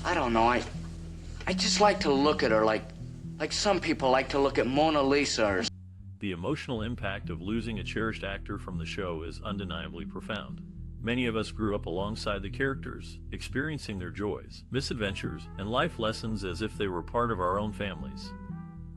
I don't know, I just like to look at her like some people like to look at Mona Lisa or... The emotional impact of losing a cherished actor from the show is undeniably profound. Many of us grew up alongside the characters, experiencing their joys, misadventures, and life lessons as if they were part of our own families.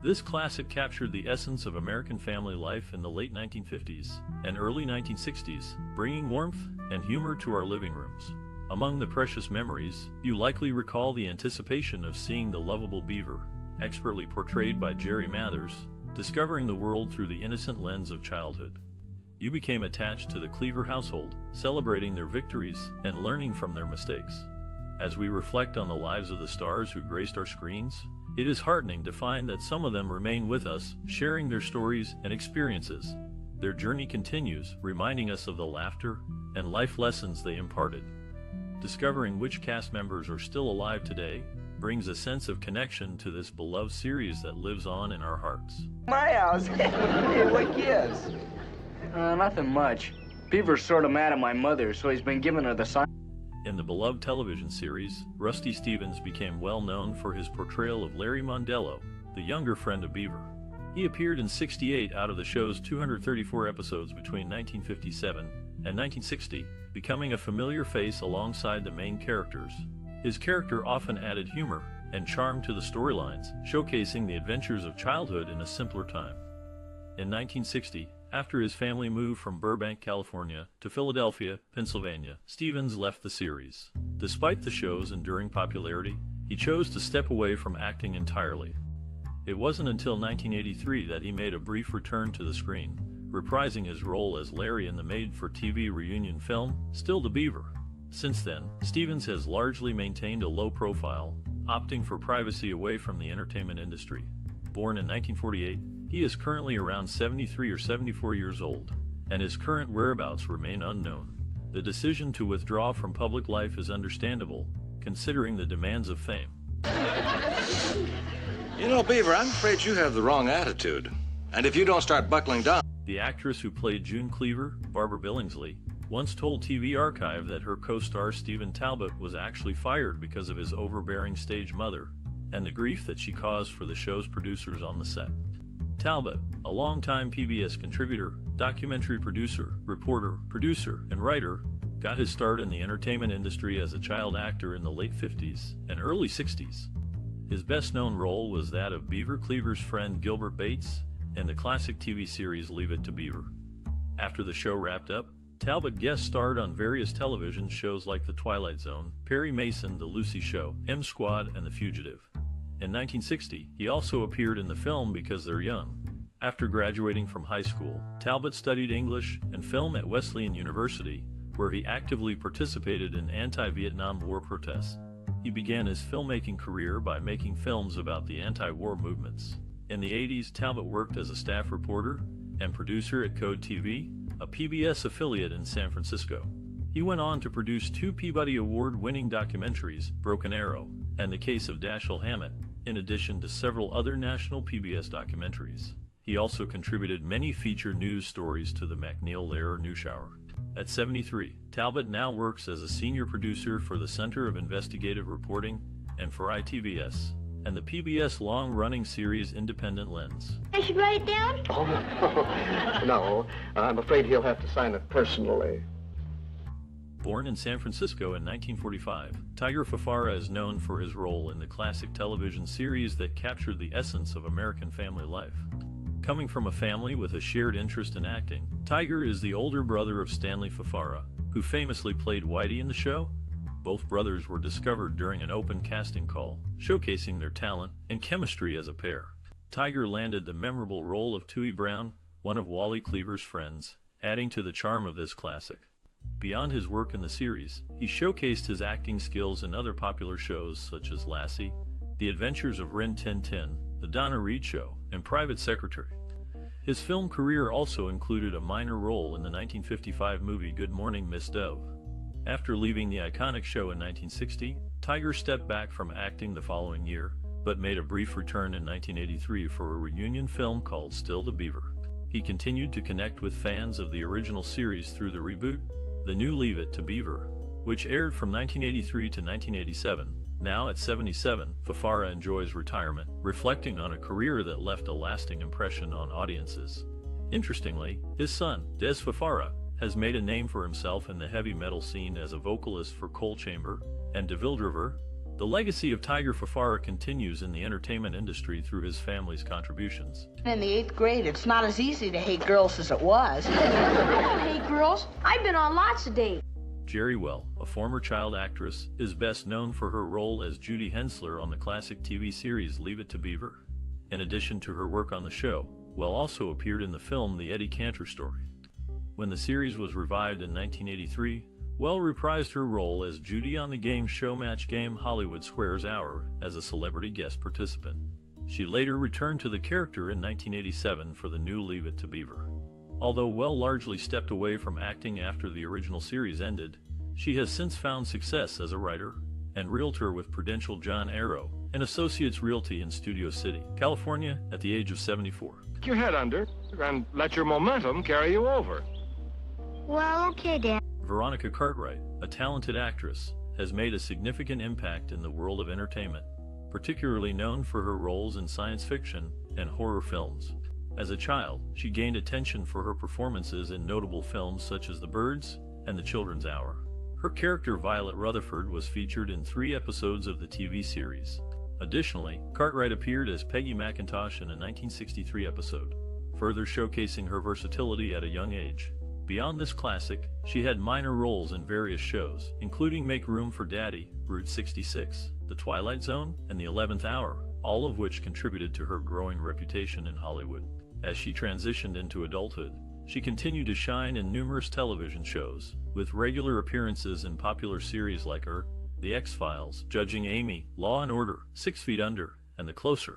This classic captured the essence of American family life in the late 1950s and early 1960s, bringing warmth and humor to our living rooms. Among the precious memories, you likely recall the anticipation of seeing the lovable Beaver, expertly portrayed by Jerry Mathers, discovering the world through the innocent lens of childhood. You became attached to the Cleaver household, celebrating their victories and learning from their mistakes. As we reflect on the lives of the stars who graced our screens, it is heartening to find that some of them remain with us, sharing their stories and experiences. Their journey continues, reminding us of the laughter and life lessons they imparted. Discovering which cast members are still alive today brings a sense of connection to this beloved series that lives on in our hearts. My house. Hey, what gives? Nothing much. Beaver's sort of mad at my mother, so he's been giving her the sign. In the beloved television series, Rusty Stevens became well known for his portrayal of Larry Mondello, the younger friend of Beaver. He appeared in 68 out of the show's 234 episodes between 1957 and 1960, becoming a familiar face alongside the main characters. His character often added humor and charm to the storylines, showcasing the adventures of childhood in a simpler time. In 1960, after his family moved from Burbank, California, to Philadelphia, Pennsylvania, Stevens left the series. Despite the show's enduring popularity, he chose to step away from acting entirely. It wasn't until 1983 that he made a brief return to the screen, reprising his role as Larry in the made-for-TV reunion film, Still the Beaver. Since then, Stevens has largely maintained a low profile, opting for privacy away from the entertainment industry. Born in 1948, he is currently around 73 or 74 years old, and his current whereabouts remain unknown. The decision to withdraw from public life is understandable, considering the demands of fame. You know, Beaver, I'm afraid you have the wrong attitude. And if you don't start buckling down... The actress who played June Cleaver, Barbara Billingsley, once told TV Archive that her co-star Stephen Talbot was actually fired because of his overbearing stage mother and the grief that she caused for the show's producers on the set. Talbot, a longtime PBS contributor, documentary producer, reporter, producer, and writer, got his start in the entertainment industry as a child actor in the late 50s and early 60s. His best-known role was that of Beaver Cleaver's friend Gilbert Bates in the classic TV series Leave It to Beaver. After the show wrapped up, Talbot guest starred on various television shows like The Twilight Zone, Perry Mason, The Lucy Show, M Squad, and The Fugitive. In 1960, he also appeared in the film Because They're Young. After graduating from high school, Talbot studied English and film at Wesleyan University, where he actively participated in anti-Vietnam War protests. He began his filmmaking career by making films about the anti-war movements. In the 80s, Talbot worked as a staff reporter and producer at Code TV, a PBS affiliate in San Francisco. He went on to produce 2 Peabody Award-winning documentaries, Broken Arrow and The Case of Dashiell Hammett, in addition to several other national PBS documentaries. He also contributed many feature news stories to the MacNeil-Lehrer NewsHour. At 73, Talbot now works as a senior producer for the Center of Investigative Reporting and for ITVS, and the PBS long-running series Independent Lens. I should write it down? Oh, no. I'm afraid he'll have to sign it personally. Born in San Francisco in 1945, Tiger Fafara is known for his role in the classic television series that captured the essence of American family life. Coming from a family with a shared interest in acting, Tiger is the older brother of Stanley Fafara, who famously played Whitey in the show. Both brothers were discovered during an open casting call, showcasing their talent and chemistry as a pair. Tiger landed the memorable role of Tooey Brown, one of Wally Cleaver's friends, adding to the charm of this classic. Beyond his work in the series, he showcased his acting skills in other popular shows such as Lassie, The Adventures of Rin Tin Tin, The Donna Reed Show, and Private Secretary. His film career also included a minor role in the 1955 movie Good Morning, Miss Dove. After leaving the iconic show in 1960, Tiger stepped back from acting the following year, but made a brief return in 1983 for a reunion film called Still the Beaver. He continued to connect with fans of the original series through the reboot, The New Leave It to Beaver, which aired from 1983 to 1987, Now at 77, Fafara enjoys retirement, reflecting on a career that left a lasting impression on audiences. Interestingly, his son, Des Fafara, has made a name for himself in the heavy metal scene as a vocalist for Coal Chamber and De River. The legacy of Tiger Fafara continues in the entertainment industry through his family's contributions. In the 8th grade, it's not as easy to hate girls as it was. I don't hate girls. I've been on lots of dates. Jerry Well, a former child actress, is best known for her role as Judy Hensler on the classic TV series Leave It to Beaver. In addition to her work on the show, Well also appeared in the film The Eddie Cantor Story. When the series was revived in 1983, Well reprised her role as Judy on the game show Match Game Hollywood Squares Hour as a celebrity guest participant. She later returned to the character in 1987 for the new Leave It to Beaver. Although Well largely stepped away from acting after the original series ended, she has since found success as a writer and realtor with Prudential John Arrow and Associates Realty in Studio City, California, at the age of 74. Keep your head under and let your momentum carry you over. Well, okay, Dad. Veronica Cartwright, a talented actress, has made a significant impact in the world of entertainment, particularly known for her roles in science fiction and horror films. As a child, she gained attention for her performances in notable films such as The Birds and The Children's Hour. Her character Violet Rutherford was featured in 3 episodes of the TV series. Additionally, Cartwright appeared as Peggy McIntosh in a 1963 episode, further showcasing her versatility at a young age. Beyond this classic, she had minor roles in various shows, including Make Room for Daddy, Route 66, The Twilight Zone, and The 11th Hour, all of which contributed to her growing reputation in Hollywood. As she transitioned into adulthood, she continued to shine in numerous television shows, with regular appearances in popular series like The X-Files, Judging Amy, Law & Order, 6 Feet Under, and The Closer.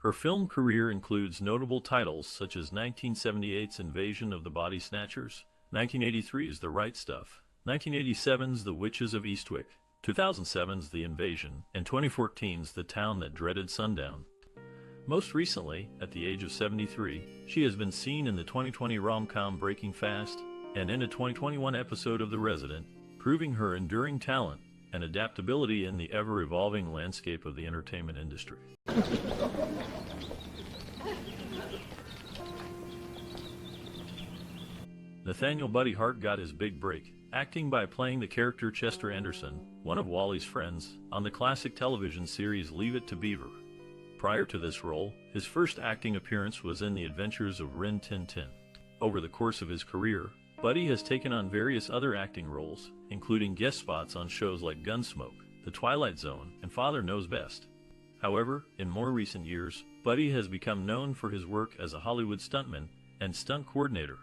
Her film career includes notable titles such as 1978's Invasion of the Body Snatchers, 1983's The Right Stuff, 1987's The Witches of Eastwick, 2007's The Invasion, and 2014's The Town That Dreaded Sundown. Most recently, at the age of 73, she has been seen in the 2020 rom-com Breaking Fast and in a 2021 episode of The Resident, proving her enduring talent and adaptability in the ever-evolving landscape of the entertainment industry. Nathaniel Buddy Hart got his big break, acting by playing the character Chester Anderson, one of Wally's friends, on the classic television series Leave It to Beaver. Prior to this role, his first acting appearance was in The Adventures of Rin Tin Tin. Over the course of his career, Buddy has taken on various other acting roles, including guest spots on shows like Gunsmoke, The Twilight Zone, and Father Knows Best. However, in more recent years, Buddy has become known for his work as a Hollywood stuntman and stunt coordinator.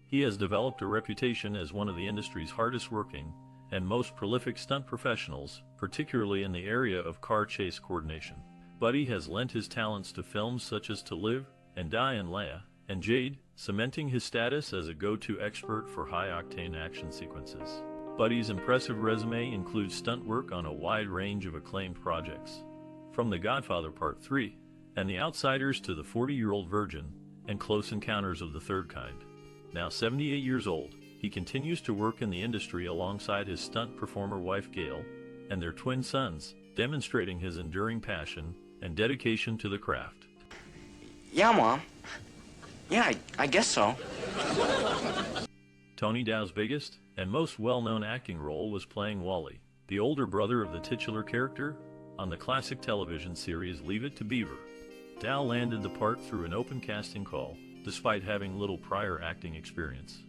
He has developed a reputation as one of the industry's hardest working and most prolific stunt professionals, particularly in the area of car chase coordination. Buddy has lent his talents to films such as To Live and Die and Leia and Jade, cementing his status as a go-to expert for high-octane action sequences. Buddy's impressive resume includes stunt work on a wide range of acclaimed projects, from The Godfather Part 3 and The Outsiders to The 40-Year-Old Virgin and Close Encounters of the Third Kind. Now 78 years old, he continues to work in the industry alongside his stunt performer wife Gail and their twin sons, demonstrating his enduring passion and dedication to the craft. Yeah, Mom. Yeah, I guess so. Tony Dow's biggest and most well-known acting role was playing Wally, the older brother of the titular character, on the classic television series Leave It to Beaver. Dow landed the part through an open casting call, despite having little prior acting experience.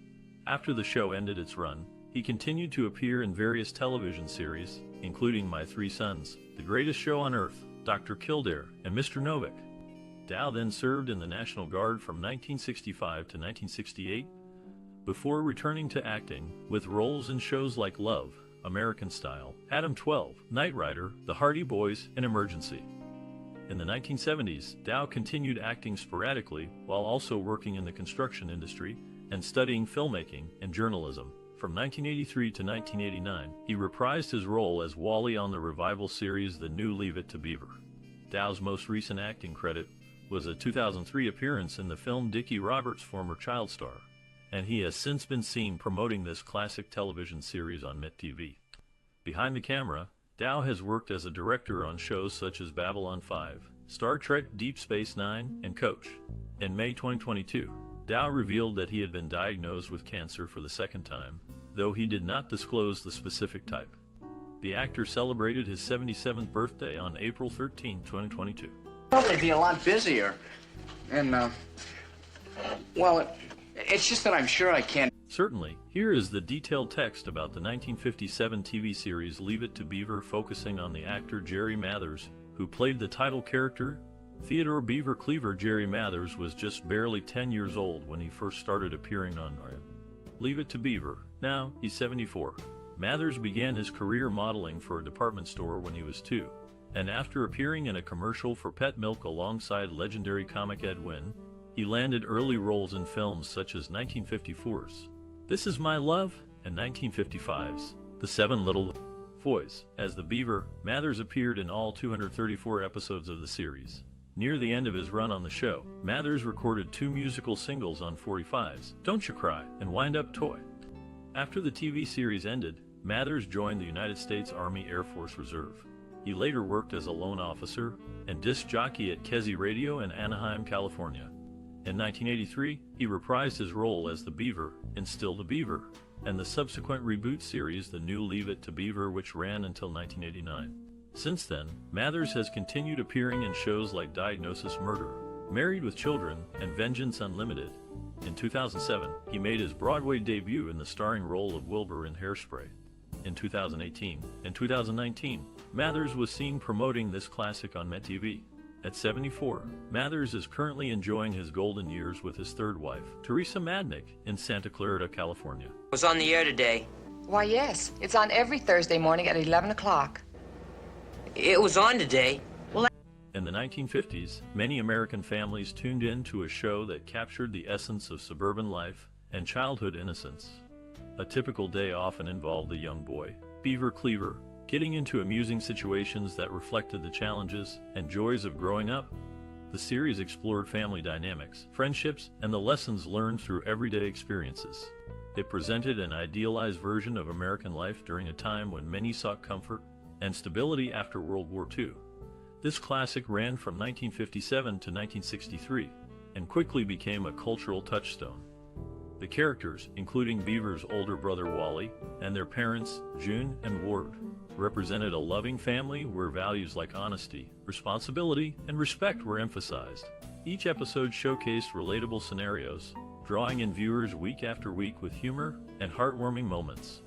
After the show ended its run, he continued to appear in various television series, including My Three Sons, The Greatest Show on Earth, Dr. Kildare, and Mr. Novak. Dow then served in the National Guard from 1965 to 1968, before returning to acting with roles in shows like Love, American Style, Adam 12, Knight Rider, The Hardy Boys, and Emergency. In the 1970s, Dow continued acting sporadically while also working in the construction industry and studying filmmaking and journalism. From 1983 to 1989, he reprised his role as Wally on the revival series The New Leave It to Beaver. Dow's most recent acting credit was a 2003 appearance in the film Dickie Roberts' former child star, and he has since been seen promoting this classic television series on MIT TV. Behind the camera, Dow has worked as a director on shows such as Babylon 5, Star Trek Deep Space Nine, and Coach. In May 2022, Dow revealed that he had been diagnosed with cancer for the second time, though he did not disclose the specific type. The actor celebrated his 77th birthday on April 13, 2022. Probably be a lot busier. And, well, it's just that I'm sure I can't. Certainly, here is the detailed text about the 1957 TV series Leave It to Beaver, focusing on the actor Jerry Mathers, who played the title character. Theodore Beaver Cleaver. Jerry Mathers was just barely 10 years old when he first started appearing on Leave It to Beaver. Now, he's 74. Mathers began his career modeling for a department store when he was 2, and after appearing in a commercial for Pet Milk alongside legendary comic Ed Wynn, he landed early roles in films such as 1954's This Is My Love and 1955's The Seven Little Boys. As the Beaver, Mathers appeared in all 234 episodes of the series. Near the end of his run on the show, Mathers recorded 2 musical singles on 45's Don't You Cry and Wind Up Toy. After the TV series ended, Mathers joined the United States Army Air Force Reserve. He later worked as a loan officer and disc jockey at Kesey Radio in Anaheim, California. In 1983, he reprised his role as the Beaver in Still the Beaver, and the subsequent reboot series The New Leave It to Beaver, which ran until 1989. Since then, Mathers has continued appearing in shows like Diagnosis Murder, Married with Children, and Vengeance Unlimited. In 2007, he made his Broadway debut in the starring role of Wilbur in Hairspray. In 2018 and 2019, Mathers was seen promoting this classic on MetTV. At 74, Mathers is currently enjoying his golden years with his third wife, Teresa Madnick, in Santa Clarita, California. Was on the air today. Why, yes. It's on every Thursday morning at 11 o'clock. It was on today. In the 1950s, many American families tuned in to a show that captured the essence of suburban life and childhood innocence. A typical day often involved the young boy, Beaver Cleaver, getting into amusing situations that reflected the challenges and joys of growing up. The series explored family dynamics, friendships, and the lessons learned through everyday experiences. It presented an idealized version of American life during a time when many sought comfort and stability after World War II. This classic ran from 1957 to 1963 and quickly became a cultural touchstone. The characters, including Beaver's older brother Wally and their parents, June and Ward, represented a loving family where values like honesty, responsibility, and respect were emphasized. Each episode showcased relatable scenarios, drawing in viewers week after week with humor and heartwarming moments.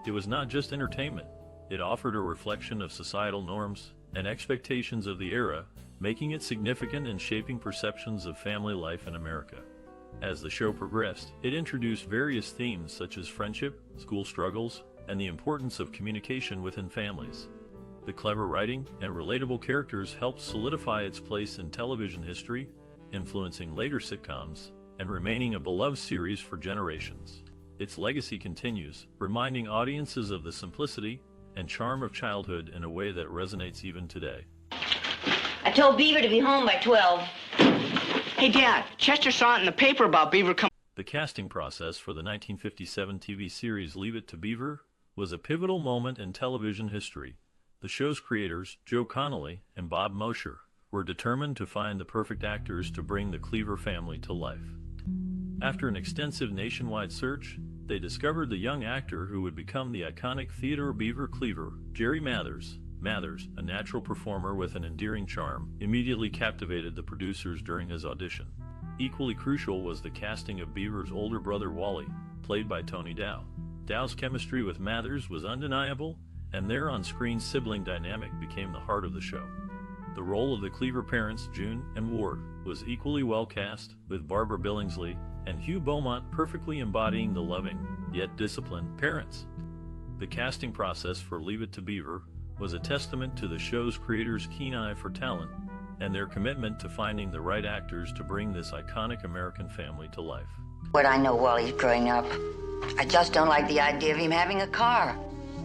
It was not just entertainment, it offered a reflection of societal norms and expectations of the era, making it significant in shaping perceptions of family life in America. As the show progressed, it introduced various themes such as friendship, school struggles, and the importance of communication within families. The clever writing and relatable characters helped solidify its place in television history, influencing later sitcoms, and remaining a beloved series for generations. Its legacy continues, reminding audiences of the simplicity and charm of childhood in a way that resonates even today. I told Beaver to be home by 12. Hey, Dad, Chester saw it in the paper about Beaver coming. The casting process for the 1957 TV series Leave It to Beaver was a pivotal moment in television history. The show's creators, Joe Connolly and Bob Mosher, were determined to find the perfect actors to bring the Cleaver family to life. After an extensive nationwide search, they discovered the young actor who would become the iconic Theodore Beaver Cleaver, Jerry Mathers. Mathers, a natural performer with an endearing charm, immediately captivated the producers during his audition. Equally crucial was the casting of Beaver's older brother Wally, played by Tony Dow. Dow's chemistry with Mathers was undeniable, and their on-screen sibling dynamic became the heart of the show. The role of the Cleaver parents, June and Ward, was equally well cast, with Barbara Billingsley and Hugh Beaumont perfectly embodying the loving, yet disciplined, parents. The casting process for Leave It to Beaver was a testament to the show's creators' keen eye for talent and their commitment to finding the right actors to bring this iconic American family to life. What I know while he's growing up, I just don't like the idea of him having a car.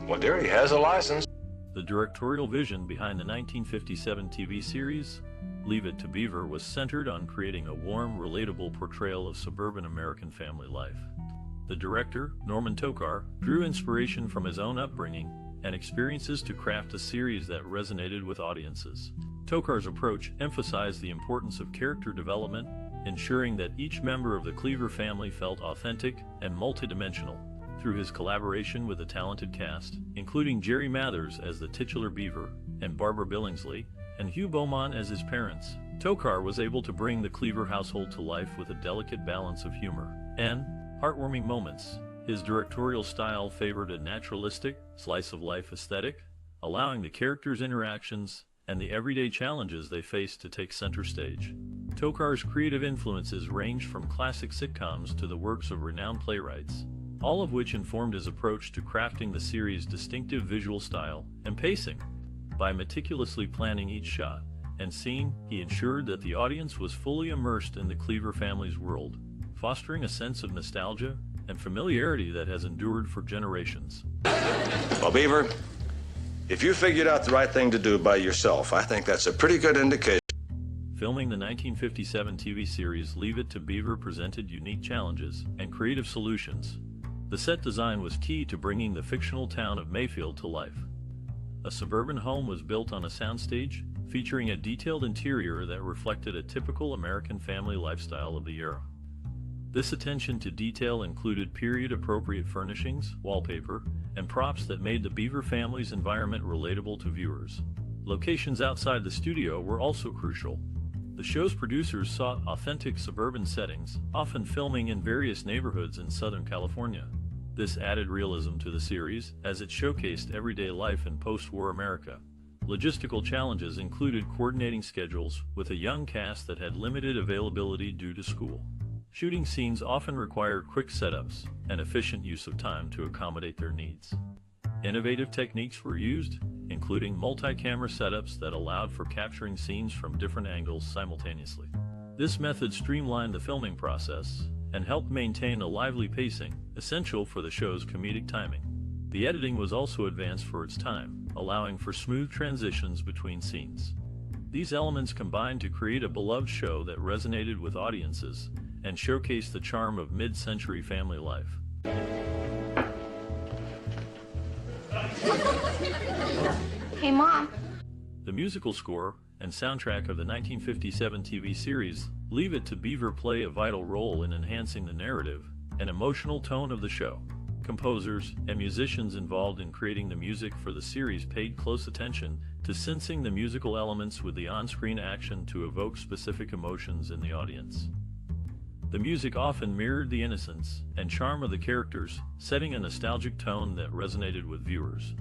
Well, dear, he has a license. The directorial vision behind the 1957 TV series Leave It to Beaver was centered on creating a warm, relatable portrayal of suburban American family life. The director, Norman Tokar, drew inspiration from his own upbringing and experiences to craft a series that resonated with audiences. Tokar's approach emphasized the importance of character development, ensuring that each member of the Cleaver family felt authentic and multidimensional. Through his collaboration with a talented cast, including Jerry Mathers as the titular Beaver, and Barbara Billingsley, and Hugh Beaumont as his parents, Tokar was able to bring the Cleaver household to life with a delicate balance of humor and heartwarming moments. His directorial style favored a naturalistic, slice-of-life aesthetic, allowing the characters' interactions and the everyday challenges they faced to take center stage. Tokar's creative influences ranged from classic sitcoms to the works of renowned playwrights, all of which informed his approach to crafting the series' distinctive visual style and pacing. By meticulously planning each shot and scene, he ensured that the audience was fully immersed in the Cleaver family's world, fostering a sense of nostalgia and familiarity that has endured for generations. Well, Beaver, if you figured out the right thing to do by yourself, I think that's a pretty good indication. Filming the 1957 TV series Leave It to Beaver presented unique challenges and creative solutions. The set design was key to bringing the fictional town of Mayfield to life. A suburban home was built on a soundstage, featuring a detailed interior that reflected a typical American family lifestyle of the era. This attention to detail included period-appropriate furnishings, wallpaper, and props that made the Beaver family's environment relatable to viewers. Locations outside the studio were also crucial. The show's producers sought authentic suburban settings, often filming in various neighborhoods in Southern California. This added realism to the series, as it showcased everyday life in post-war America. Logistical challenges included coordinating schedules with a young cast that had limited availability due to school. Shooting scenes often required quick setups and efficient use of time to accommodate their needs. Innovative techniques were used, including multi-camera setups that allowed for capturing scenes from different angles simultaneously. This method streamlined the filming process and helped maintain a lively pacing, essential for the show's comedic timing. The editing was also advanced for its time, allowing for smooth transitions between scenes. These elements combined to create a beloved show that resonated with audiences and showcased the charm of mid-century family life. Hey, Mom. The musical score and soundtrack of the 1957 TV series Leave It to Beaver play a vital role in enhancing the narrative and emotional tone of the show. Composers and musicians involved in creating the music for the series paid close attention to sensing the musical elements with the on-screen action to evoke specific emotions in the audience. The music often mirrored the innocence and charm of the characters, setting a nostalgic tone that resonated with viewers.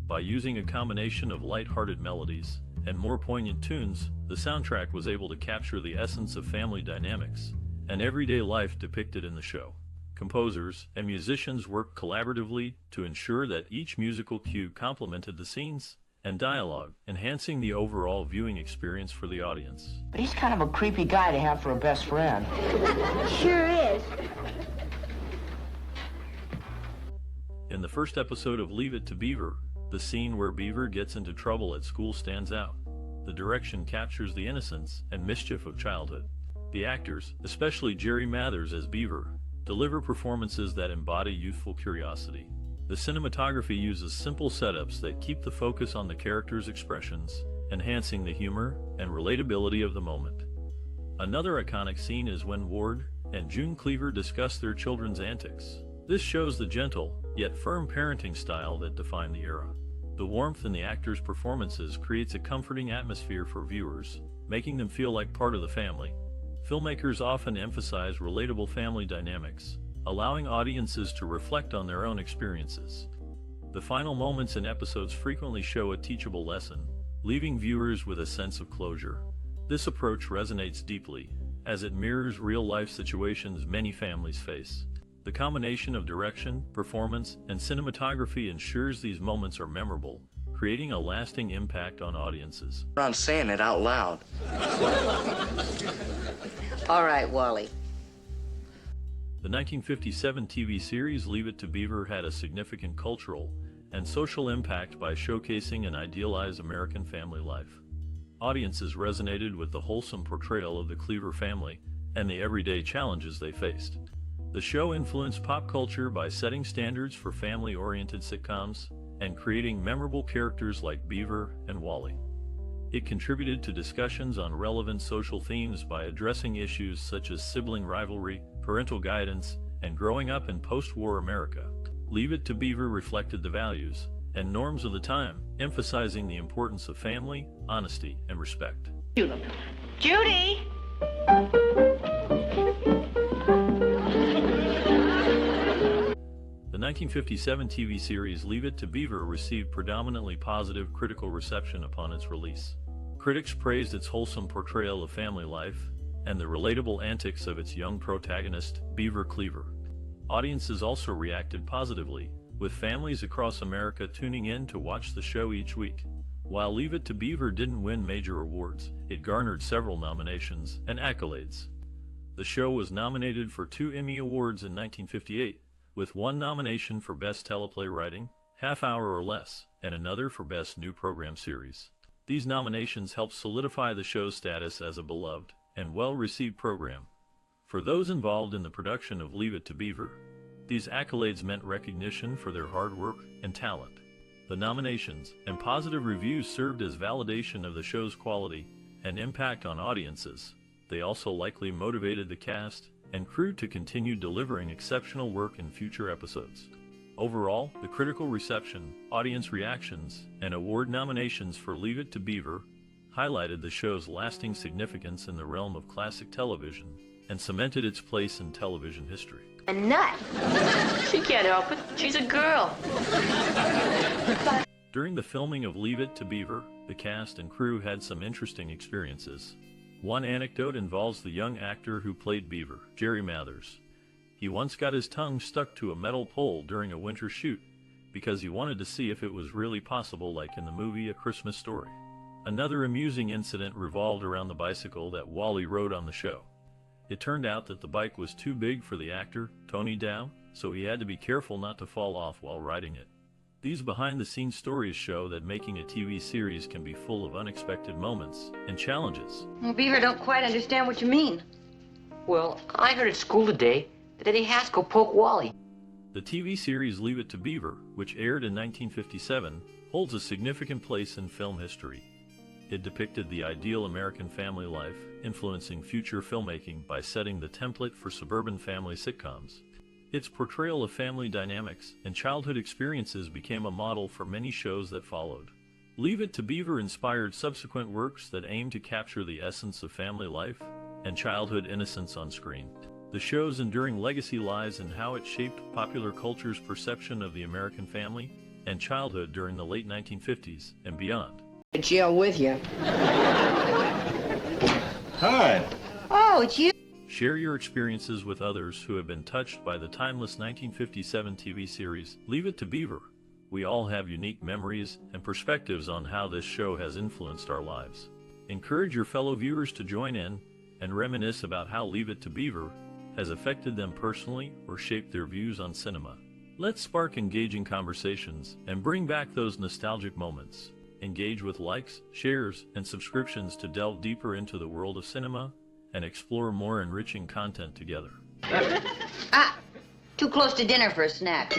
By using a combination of light-hearted melodies and more poignant tunes, the soundtrack was able to capture the essence of family dynamics and everyday life depicted in the show. Composers and musicians worked collaboratively to ensure that each musical cue complemented the scenes and dialogue, enhancing the overall viewing experience for the audience. But he's kind of a creepy guy to have for a best friend. Sure is. In the first episode of Leave It to Beaver, the scene where Beaver gets into trouble at school stands out. The direction captures the innocence and mischief of childhood. The actors, especially Jerry Mathers as Beaver, deliver performances that embody youthful curiosity. The cinematography uses simple setups that keep the focus on the characters' expressions, enhancing the humor and relatability of the moment. Another iconic scene is when Ward and June Cleaver discuss their children's antics. This shows the gentle, yet firm parenting style that defined the era. The warmth in the actors' performances creates a comforting atmosphere for viewers, making them feel like part of the family. Filmmakers often emphasize relatable family dynamics, allowing audiences to reflect on their own experiences. The final moments in episodes frequently show a teachable lesson, leaving viewers with a sense of closure. This approach resonates deeply, as it mirrors real-life situations many families face. The combination of direction, performance, and cinematography ensures these moments are memorable, creating a lasting impact on audiences. On saying it out loud. All right, Wally. The 1957 TV series Leave It to Beaver had a significant cultural and social impact by showcasing an idealized American family life. Audiences resonated with the wholesome portrayal of the Cleaver family and the everyday challenges they faced. The show influenced pop culture by setting standards for family-oriented sitcoms and creating memorable characters like Beaver and Wally. It contributed to discussions on relevant social themes by addressing issues such as sibling rivalry, parental guidance, and growing up in post-war America. Leave It to Beaver reflected the values and norms of the time, emphasizing the importance of family, honesty, and respect. Judy! The 1957 TV series Leave It to Beaver received predominantly positive critical reception upon its release. Critics praised its wholesome portrayal of family life and the relatable antics of its young protagonist, Beaver Cleaver. Audiences also reacted positively, with families across America tuning in to watch the show each week. While Leave It to Beaver didn't win major awards, it garnered several nominations and accolades. The show was nominated for 2 Emmy Awards in 1958, with 1 nomination for Best Teleplay Writing, Half Hour or Less, and another for Best New Program Series. These nominations helped solidify the show's status as a beloved and well-received program. For those involved in the production of Leave It to Beaver, these accolades meant recognition for their hard work and talent. The nominations and positive reviews served as validation of the show's quality and impact on audiences. They also likely motivated the cast and crew to continue delivering exceptional work in future episodes. Overall, the critical reception, audience reactions, and award nominations for Leave It to Beaver highlighted the show's lasting significance in the realm of classic television and cemented its place in television history. A nut. She can't help it. She's a girl. During the filming of Leave It to Beaver, the cast and crew had some interesting experiences. One anecdote involves the young actor who played Beaver, Jerry Mathers. He once got his tongue stuck to a metal pole during a winter shoot because he wanted to see if it was really possible, like in the movie A Christmas Story. Another amusing incident revolved around the bicycle that Wally rode on the show. It turned out that the bike was too big for the actor, Tony Dow, so he had to be careful not to fall off while riding it. These behind-the-scenes stories show that making a TV series can be full of unexpected moments and challenges. Well, Beaver, don't quite understand what you mean. Well, I heard at school today that Eddie Haskell poked Wally. The TV series Leave It to Beaver, which aired in 1957, holds a significant place in film history. It depicted the ideal American family life, influencing future filmmaking by setting the template for suburban family sitcoms. Its portrayal of family dynamics and childhood experiences became a model for many shows that followed. Leave It to Beaver inspired subsequent works that aimed to capture the essence of family life and childhood innocence on screen. The show's enduring legacy lies in how it shaped popular culture's perception of the American family and childhood during the late 1950s and beyond. Jail with you. Hi. Oh, it's you. Share your experiences with others who have been touched by the timeless 1957 TV series Leave It to Beaver. We all have unique memories and perspectives on how this show has influenced our lives. Encourage your fellow viewers to join in and reminisce about how Leave It to Beaver has affected them personally or shaped their views on cinema. Let's spark engaging conversations and bring back those nostalgic moments. Engage with likes, shares, and subscriptions to delve deeper into the world of cinema and explore more enriching content together. Too close to dinner for a snack.